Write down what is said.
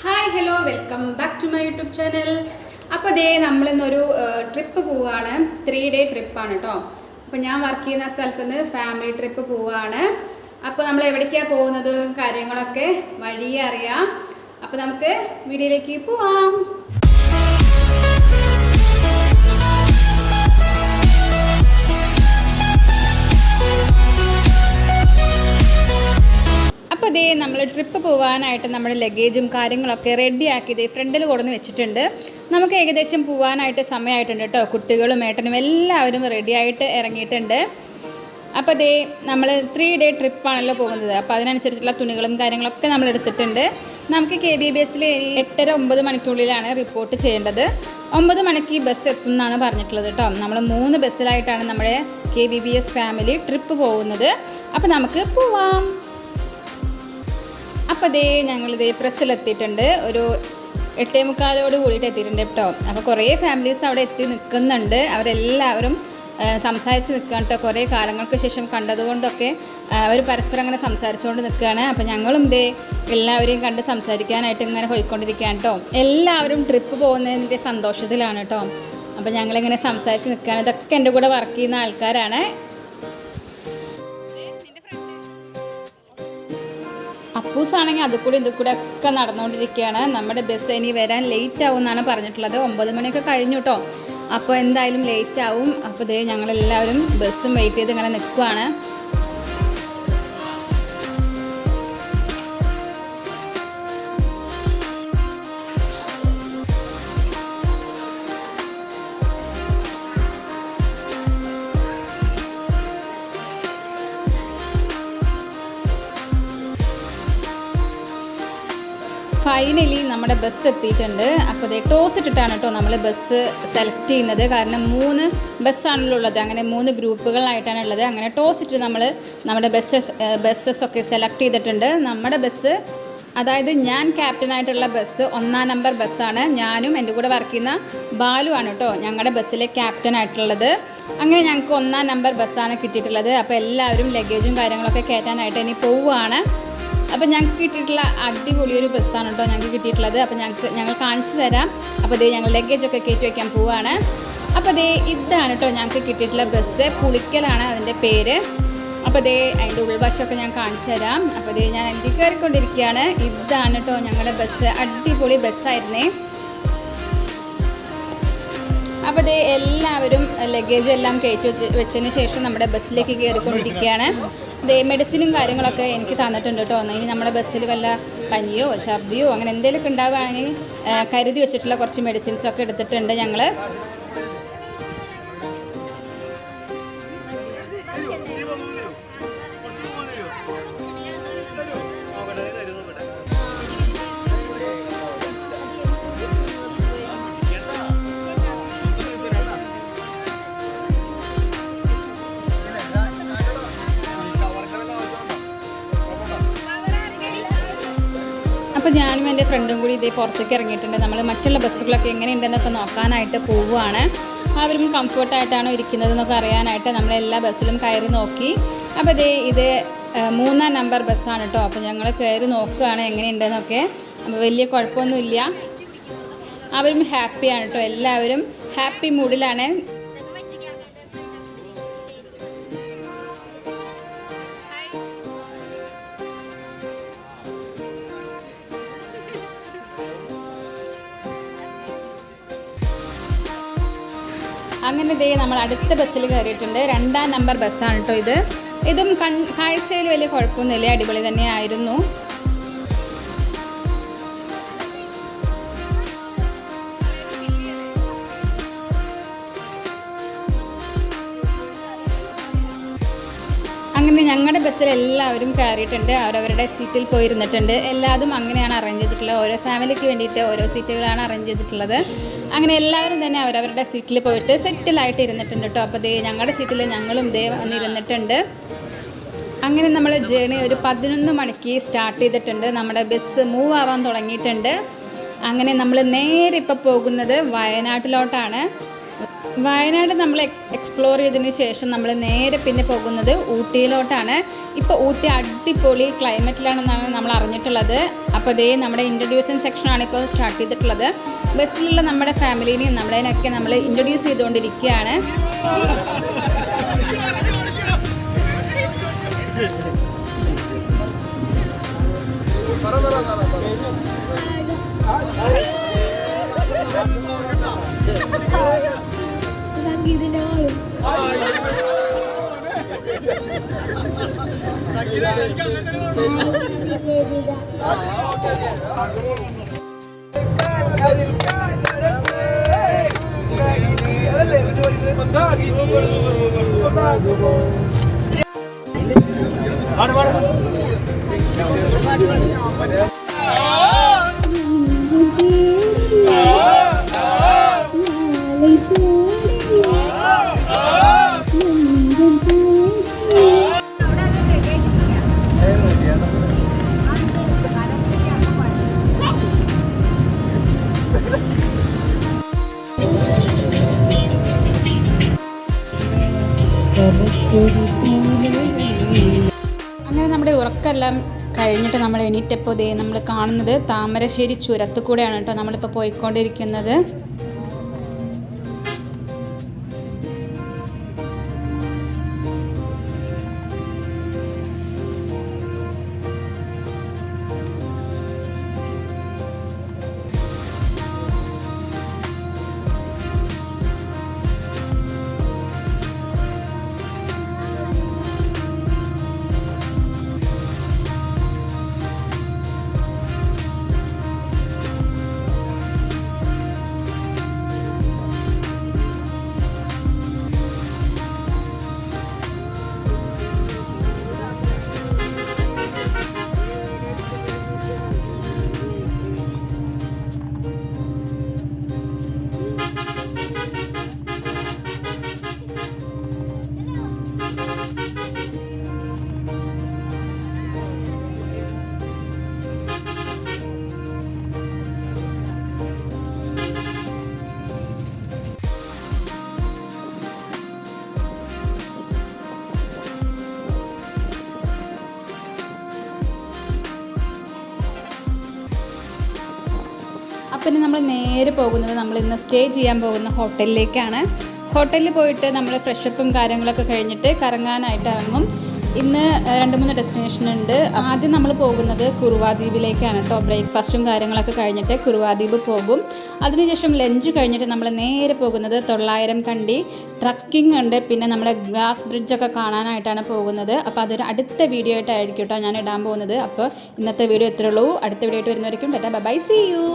Hi hello welcome back to my YouTube channel. അപ്പോൾ ദേ നമ്മളിന്നൊരു trip പോവുകയാണ്. 3 ഡേ ട്രിപ്പാണ് കേട്ടോ. അപ്പോൾ ഞാൻ വർക്ക് ചെയ്യുന്ന സ്ഥലത്ത് നിന്ന് ഫാമിലി ട്രിപ്പ് പോവുകയാണ്. അപ്പോൾ നമ്മൾ എവിടേക്കാണ് പോകുന്നത് കാര്യങ്ങളൊക്കെ വഴിയെ അറിയാം. അപ്പോൾ നമുക്ക് വീഡിയോയിലേക്ക് പോവാം. അപ്പോൾ ഇതേ നമ്മൾ ട്രിപ്പ് പോകാനായിട്ട് നമ്മുടെ ലഗേജും കാര്യങ്ങളൊക്കെ റെഡിയാക്കി ഇതേ ഫ്രണ്ടിൽ കൊടുന്ന് വെച്ചിട്ടുണ്ട്. നമുക്ക് ഏകദേശം പോകാനായിട്ട് സമയമായിട്ടുണ്ട് കേട്ടോ. കുട്ടികളും ഏട്ടനും എല്ലാവരും റെഡിയായിട്ട് ഇറങ്ങിയിട്ടുണ്ട്. അപ്പോൾ ഇതേ നമ്മൾ 3 ഡേ ട്രിപ്പാണല്ലോ പോകുന്നത്. അപ്പോൾ അതിനനുസരിച്ചുള്ള തുണികളും കാര്യങ്ങളൊക്കെ നമ്മൾ എടുത്തിട്ടുണ്ട്. നമുക്ക് KBBS 8:30-9 മണിക്കുള്ളിലാണ് റിപ്പോർട്ട് ചെയ്യേണ്ടത്. 9 മണിക്ക് ബസ് എത്തും എന്നാണ് പറഞ്ഞിട്ടുള്ളത് കേട്ടോ. നമ്മൾ 3 ബസ്സിലായിട്ടാണ് നമ്മുടെ KBBS ഫാമിലി ട്രിപ്പ് പോകുന്നത്. അപ്പോൾ നമുക്ക് പോവാം. അപ്പോൾ അതേ ഞങ്ങളിതേ പ്രസ്സിലെത്തിയിട്ടുണ്ട്. ഒരു 8:45 കൂടിയിട്ട് എത്തിയിട്ടുണ്ട് കേട്ടോ. അപ്പോൾ കുറേ ഫാമിലീസ് അവിടെ എത്തി നിൽക്കുന്നുണ്ട്. അവരെല്ലാവരും സംസാരിച്ച് നിൽക്കുകയാണ് കേട്ടോ. കുറേ കാലങ്ങൾക്ക് ശേഷം കണ്ടതുകൊണ്ടൊക്കെ അവർ പരസ്പരം അങ്ങനെ സംസാരിച്ചുകൊണ്ട് നിൽക്കുകയാണ്. അപ്പോൾ ഞങ്ങളും ഇതേ എല്ലാവരെയും കണ്ട് സംസാരിക്കാനായിട്ട് ഇങ്ങനെ പോയിക്കൊണ്ടിരിക്കുകയാണ് കേട്ടോ. എല്ലാവരും ട്രിപ്പ് പോകുന്നതിൻ്റെ സന്തോഷത്തിലാണ് കേട്ടോ. അപ്പോൾ ഞങ്ങളിങ്ങനെ സംസാരിച്ച് നിൽക്കുകയാണ്. ഇതൊക്കെ എൻ്റെ കൂടെ വർക്ക് ചെയ്യുന്ന ആൾക്കാരാണ്. അപ്പൂസാണെങ്കിൽ അതുകൂടി ഇതുകൂടെ ഒക്കെ നടന്നുകൊണ്ടിരിക്കുകയാണ്. നമ്മുടെ ബസ് ഇനി വരാൻ ലേറ്റ് ആവും എന്നാണ് പറഞ്ഞിട്ടുള്ളത്. 9 മണിയൊക്കെ കഴിഞ്ഞു കേട്ടോ. അപ്പോൾ എന്തായാലും ലേറ്റ് ആവും. അപ്പോൾ ഇതേ ഞങ്ങളെല്ലാവരും ബസ്സും വെയിറ്റ് ചെയ്ത് ഇങ്ങനെ നിൽക്കുവാണ്. ഫൈനലി നമ്മുടെ ബസ് എത്തിയിട്ടുണ്ട്. അപ്പോൾ അതേ ടോസ് ഇട്ടിട്ടാണ് കേട്ടോ നമ്മൾ ബസ് സെലക്ട് ചെയ്യുന്നത്. കാരണം 3 ബസ്സാണല്ലോ ഉള്ളത്. അങ്ങനെ 3 ഗ്രൂപ്പുകളായിട്ടാണ് ഉള്ളത്. അങ്ങനെ ടോസ് ഇട്ട് നമ്മൾ നമ്മുടെ ബസ്സൊക്കെ സെലക്ട് ചെയ്തിട്ടുണ്ട്. നമ്മുടെ ബസ്, അതായത് ഞാൻ ക്യാപ്റ്റനായിട്ടുള്ള ബസ് 1-ാം നമ്പർ ബസ്സാണ്. ഞാനും എൻ്റെ കൂടെ വർക്ക് ചെയ്യുന്ന ബാലുവാണ് കേട്ടോ ഞങ്ങളുടെ ബസ്സിലെ ക്യാപ്റ്റനായിട്ടുള്ളത്. അങ്ങനെ ഞങ്ങൾക്ക് 1-ാം നമ്പർ ബസ്സാണ് കിട്ടിയിട്ടുള്ളത്. അപ്പോൾ എല്ലാവരും ലഗേജും കാര്യങ്ങളൊക്കെ കയറ്റാനായിട്ട് ഇനി പോവുകയാണ്. അപ്പോൾ ഞങ്ങൾക്ക് കിട്ടിയിട്ടുള്ള അടിപൊളിയൊരു ബസ്സാണ് കേട്ടോ ഞങ്ങൾക്ക് കിട്ടിയിട്ടുള്ളത്. അപ്പോൾ ഞങ്ങൾ കാണിച്ചു തരാം. അപ്പോൾ ഇതേ ഞങ്ങൾ ലഗേജൊക്കെ കയറ്റി വയ്ക്കാൻ പോവുകയാണ്. അപ്പോൾ ഇതേ ഇതാണ് കേട്ടോ ഞങ്ങൾക്ക് കിട്ടിയിട്ടുള്ള ബസ്. പുളിക്കലാണ് അതിൻ്റെ പേര്. അപ്പോൾ ഇതേ അതിൻ്റെ ഉൾവശമൊക്കെ ഞാൻ കാണിച്ചു തരാം. അപ്പോൾ ഇതേ ഞാൻ അതിൽ കയറിക്കൊണ്ടിരിക്കുകയാണ്. ഇതാണ് കേട്ടോ ഞങ്ങളുടെ ബസ്. അടിപൊളി ബസ്സായിരുന്നേ. അപ്പോൾ ഇതേ എല്ലാവരും ലഗേജ് എല്ലാം കയറ്റി വെച്ചതിന് ശേഷം നമ്മുടെ ബസ്സിലേക്ക് കയറിക്കൊണ്ടിരിക്കുകയാണ്. ഇതേ മെഡിസിനും കാര്യങ്ങളൊക്കെ എനിക്ക് തന്നിട്ടുണ്ട് കേട്ടോ. ഇനി നമ്മുടെ ബസ്സിൽ വല്ല പനിയോ ഛർദിയോ അങ്ങനെ എന്തെങ്കിലുമൊക്കെ ഉണ്ടാവുകയാണെങ്കിൽ കരുതി വെച്ചിട്ടുള്ള കുറച്ച് മെഡിസിൻസൊക്കെ എടുത്തിട്ടുണ്ട് ഞങ്ങൾ. അപ്പോൾ ഞാനും എൻ്റെ ഫ്രണ്ടും കൂടി ഇതേ പുറത്തേക്ക് ഇറങ്ങിയിട്ടുണ്ട്. നമ്മൾ മറ്റുള്ള ബസ്സുകളൊക്കെ എങ്ങനെയുണ്ടെന്നൊക്കെ നോക്കാനായിട്ട് പോവുകയാണ്. അവരും കംഫർട്ടായിട്ടാണോ ഇരിക്കുന്നതെന്നൊക്കെ അറിയാനായിട്ട് നമ്മളെല്ലാ ബസ്സിലും കയറി നോക്കി. അപ്പോൾ ഇത് 3-ാം നമ്പർ ബസ്സാണ് കേട്ടോ. അപ്പോൾ ഞങ്ങൾ കയറി നോക്കുകയാണ് എങ്ങനെയുണ്ടെന്നൊക്കെ. അപ്പോൾ വലിയ കുഴപ്പമൊന്നുമില്ല. അവരും ഹാപ്പിയാണ് കേട്ടോ. എല്ലാവരും ഹാപ്പി മൂഡിലാണ്. അങ്ങനെ ഇതേ നമ്മൾ അടുത്ത ബസ്സിൽ കയറിയിട്ടുണ്ട്. 2-ാം നമ്പർ ബസ്സാണ് കേട്ടോ ഇതും കാഴ്ചയിൽ വലിയ കുഴപ്പമൊന്നുമില്ല, അടിപൊളി തന്നെയായിരുന്നു. അങ്ങനെ ഞങ്ങളുടെ ബസ്സിൽ എല്ലാവരും കയറിയിട്ടുണ്ട്. അവരവരുടെ സീറ്റിൽ പോയിരുന്നിട്ടുണ്ട്. എല്ലാതും അങ്ങനെയാണ് അറേഞ്ച് ചെയ്തിട്ടുള്ളത്. ഓരോ ഫാമിലിക്ക് വേണ്ടിയിട്ട് ഓരോ സീറ്റുകളാണ് അറേഞ്ച് ചെയ്തിട്ടുള്ളത്. അങ്ങനെ എല്ലാവരും തന്നെ അവരവരുടെ സീറ്റിൽ പോയിട്ട് സെറ്റിലായിട്ട് ഇരുന്നിട്ടുണ്ട് കേട്ടോ. അപ്പോൾ ഞങ്ങളുടെ സീറ്റിൽ ഞങ്ങളും വന്നിരുന്നിട്ടുണ്ട്. അങ്ങനെ നമ്മൾ ജേണി ഒരു 11 മണിക്ക് സ്റ്റാർട്ട് ചെയ്തിട്ടുണ്ട്. നമ്മുടെ ബസ് മൂവ് ആവാൻ തുടങ്ങിയിട്ടുണ്ട്. അങ്ങനെ നമ്മൾ നേരെ ഇപ്പോൾ പോകുന്നത് വയനാട്ടിലോട്ടാണ്. വയനാട് നമ്മൾ എക്സ്പ്ലോർ ചെയ്തതിന് ശേഷം നമ്മൾ നേരെ പിന്നെ പോകുന്നത് ഊട്ടിയിലോട്ടാണ്. ഇപ്പോൾ ഊട്ടി അടിപൊളി ക്ലൈമറ്റിലാണെന്നാണ് നമ്മൾ അറിഞ്ഞിട്ടുള്ളത്. അപ്പോൾ ഇതേ നമ്മുടെ ഇൻട്രൊഡ്യൂസിങ് സെക്ഷനാണ് ഇപ്പോൾ സ്റ്റാർട്ട് ചെയ്തിട്ടുള്ളത്. ബസ്സിലുള്ള നമ്മുടെ ഫാമിലീനെയും നമ്മളതിനൊക്കെ നമ്മൾ ഇൻട്രൊഡ്യൂസ് ചെയ്തുകൊണ്ടിരിക്കുകയാണ്. അങ്ങനെ നമ്മുടെ ഉറക്കെല്ലാം കഴിഞ്ഞിട്ട് നമ്മൾ എണീറ്റപ്പോൾ ദേ നമ്മൾ കാണുന്നത് താമരശ്ശേരി ചുരത്ത് കൂടെയാണ് കേട്ടോ നമ്മളിപ്പോൾ പോയിക്കൊണ്ടിരിക്കുന്നത്. അപ്പം നമ്മൾ നേരെ പോകുന്നത് നമ്മൾ ഇന്ന് സ്റ്റേ ചെയ്യാൻ പോകുന്ന ഹോട്ടലിലേക്കാണ്. ഹോട്ടലിൽ പോയിട്ട് നമ്മൾ ഫ്രഷപ്പും കാര്യങ്ങളൊക്കെ കഴിഞ്ഞിട്ട് കറങ്ങാനായിട്ട് ഇറങ്ങും. ഇന്ന് 2-3 ഡെസ്റ്റിനേഷൻ ഉണ്ട്. ആദ്യം നമ്മൾ പോകുന്നത് കുറുവാദ്വീപിലേക്കാണ് കേട്ടോ. ബ്രേക്ക്ഫാസ്റ്റും കാര്യങ്ങളൊക്കെ കഴിഞ്ഞിട്ട് കുറുവാദ്വീപ് പോകും. അതിനുശേഷം ലഞ്ച് കഴിഞ്ഞിട്ട് നമ്മൾ നേരെ പോകുന്നത് 900 കണ്ടി ട്രക്കിംഗ് ഉണ്ട്. പിന്നെ നമ്മുടെ ഗ്ലാസ് ബ്രിഡ്ജൊക്കെ കാണാനായിട്ടാണ് പോകുന്നത്. അപ്പോൾ അതൊരു അടുത്ത വീഡിയോ ആയിട്ടായിരിക്കും കേട്ടോ ഞാൻ ഇടാൻ പോകുന്നത്. അപ്പോൾ ഇന്നത്തെ വീഡിയോ ഇത്രയേ ഉള്ളൂ. അടുത്ത വീഡിയോ ആയിട്ട് വരുന്നവരേക്കും tata bye bye, see U.